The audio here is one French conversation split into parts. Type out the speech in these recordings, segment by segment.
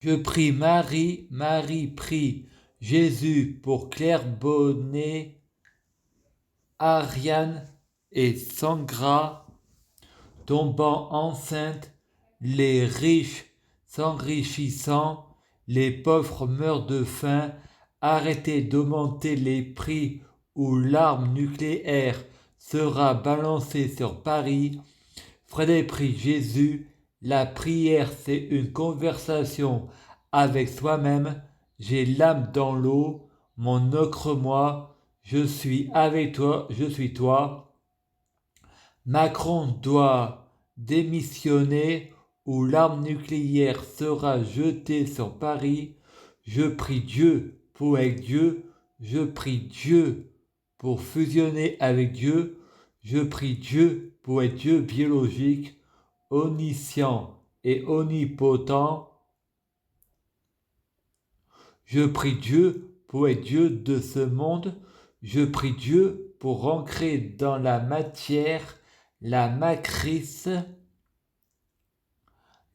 Je prie Marie, Marie prie Jésus pour Claire Bonnet, Ariane et Sangra, tombant enceinte, les riches s'enrichissant, les pauvres meurent de faim, arrêtez d'augmenter les prix ou l'arme nucléaire sera balancée sur Paris. Freddy prie Jésus, la prière c'est une conversation avec soi-même, j'ai l'âme dans l'eau, mon ocre-moi, je suis avec toi, je suis toi. Macron doit démissionner ou l'arme nucléaire sera jetée sur Paris. Je prie Dieu pour être Dieu. Je prie Dieu pour fusionner avec Dieu. Je prie Dieu pour être Dieu biologique, omniscient et omnipotent. Je prie Dieu pour être Dieu de ce monde. Je prie Dieu pour ancrer dans la matière la matrice.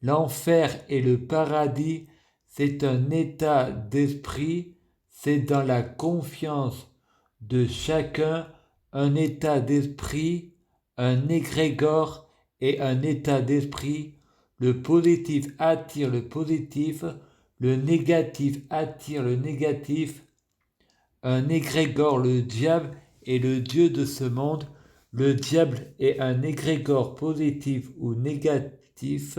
L'enfer et le paradis, c'est un état d'esprit, c'est dans la confiance de chacun un état d'esprit, un égrégore et un état d'esprit. Le positif attire le positif, le négatif attire le négatif. Un égrégore, le diable est le dieu de ce monde. Le diable est un égrégore positif ou négatif,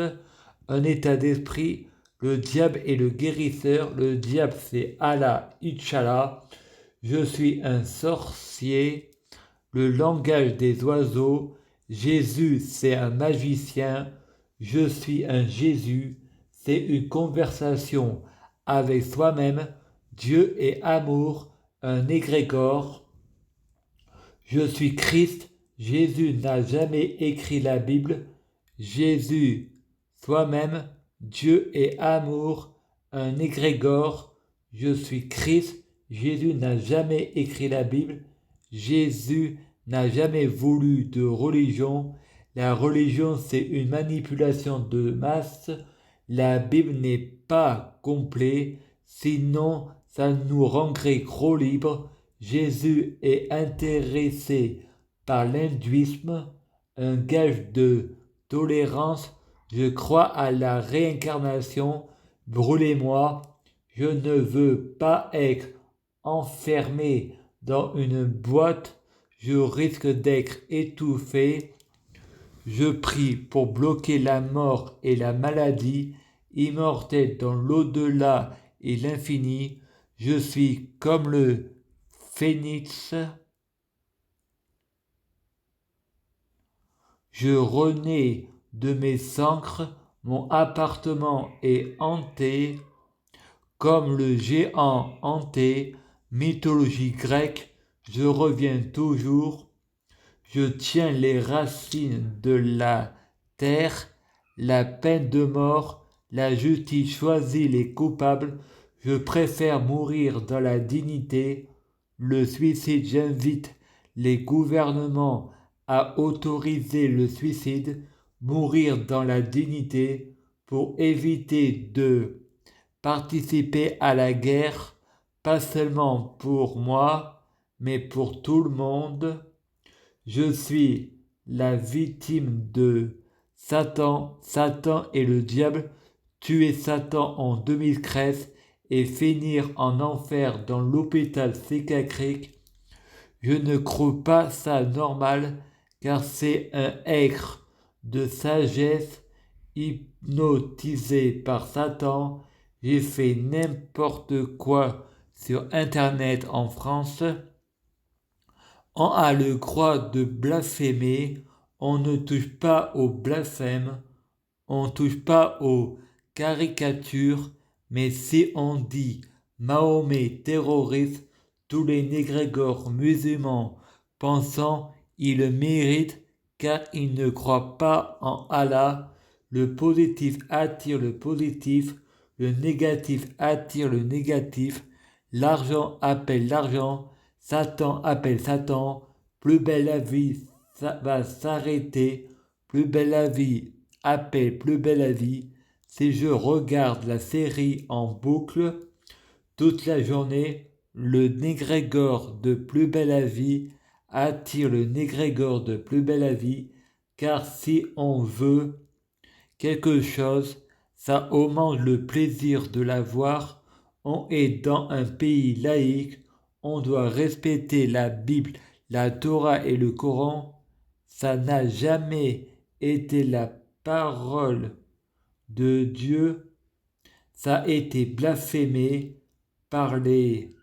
un état d'esprit. Le diable est le guérisseur. Le diable c'est Allah, Inch'Allah. Je suis un sorcier. Le langage des oiseaux. Jésus c'est un magicien. Je suis un Jésus. C'est une conversation avec soi-même. Dieu est amour, un égrégore. Je suis Christ. Jésus n'a jamais écrit la Bible. Jésus, soi-même, Dieu est amour, un égrégore. Je suis Christ. Jésus n'a jamais écrit la Bible. Jésus n'a jamais voulu de religion. La religion, c'est une manipulation de masse. La Bible n'est pas complète, sinon ça nous rendrait trop libres. Jésus est intéressé par l'hindouisme, un gage de tolérance. Je crois à la réincarnation. Brûlez-moi. Je ne veux pas être enfermé dans une boîte. Je risque d'être étouffé. Je prie pour bloquer la mort et la maladie, immortel dans l'au-delà et l'infini. Je suis comme le phénix. Je renais de mes cendres, mon appartement est hanté, comme le géant hanté, mythologie grecque, je reviens toujours. Je tiens les racines de la terre, la peine de mort, la justice choisit les coupables, je préfère mourir dans la dignité. Le suicide, j'invite les gouvernements à autoriser le suicide, mourir dans la dignité pour éviter de participer à la guerre, pas seulement pour moi, mais pour tout le monde. Je suis la victime de Satan. Satan est le diable. Tuer Satan en 2013 et finir en enfer dans l'hôpital psychiatrique. Je ne crois pas ça normal car c'est un être de sagesse hypnotisé par Satan. J'ai fait n'importe quoi sur internet en France. On a le droit de blasphémer, on ne touche pas au blasphème, on ne touche pas aux caricatures, mais si on dit Mahomet terroriste, tous les négrégores musulmans pensant ils le méritent car ils ne croient pas en Allah. Le positif attire le positif, le négatif attire le négatif, l'argent appelle l'argent, Satan appelle Satan, plus belle la vie va s'arrêter, plus belle la vie appelle plus belle la vie, Si je regarde la série en boucle toute la journée, le négrégore de Plus belle la vie attire le négrégore de Plus belle la vie, car si on veut quelque chose, ça augmente le plaisir de l'avoir. On est dans un pays laïque, on doit respecter la Bible, la Torah et le Coran. Ça n'a jamais été la parole de Dieu, ça a été blasphémé par les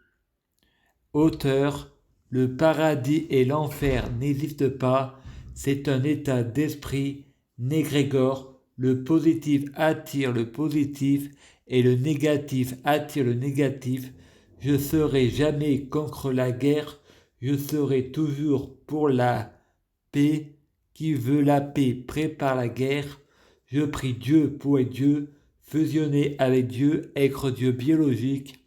auteurs. Le paradis et l'enfer n'existent pas, c'est un état d'esprit négrégore. Le positif attire le positif et le négatif attire le négatif. Je serai jamais contre la guerre, je serai toujours pour la paix. Qui veut la paix prépare la guerre. Je prie Dieu pour être Dieu, fusionner avec Dieu, être Dieu biologique.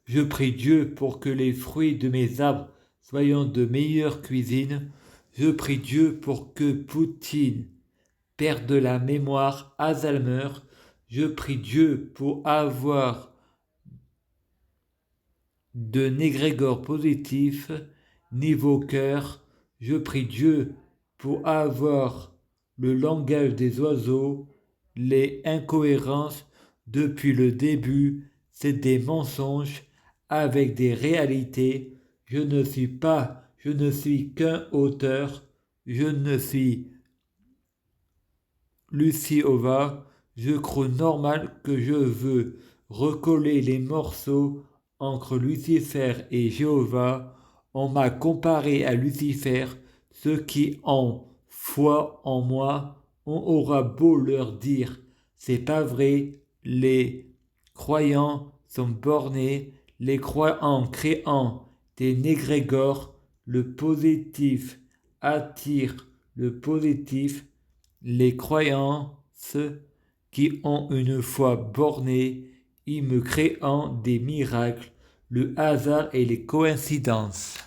Je prie Dieu pour que les fruits de mes arbres soient de meilleure cuisine. Je prie Dieu pour que Poutine perde la mémoire, Alzheimer. Je prie Dieu pour avoir de négrégore positif niveau cœur. Je prie Dieu pour avoir le langage des oiseaux, les incohérences depuis le début, c'est des mensonges avec des réalités. Je ne suis qu'un auteur, je ne suis Lucie Ova, je crois normal que je veux recoller les morceaux entre Lucifer et Jéhovah. On m'a comparé à Lucifer, ceux qui ont foi en moi, on aura beau leur dire, c'est pas vrai, les croyants sont bornés, les croyants créant des négrégores, le positif attire le positif, les croyants, ceux qui ont une foi bornée, ils me créant des miracles, le hasard et les coïncidences.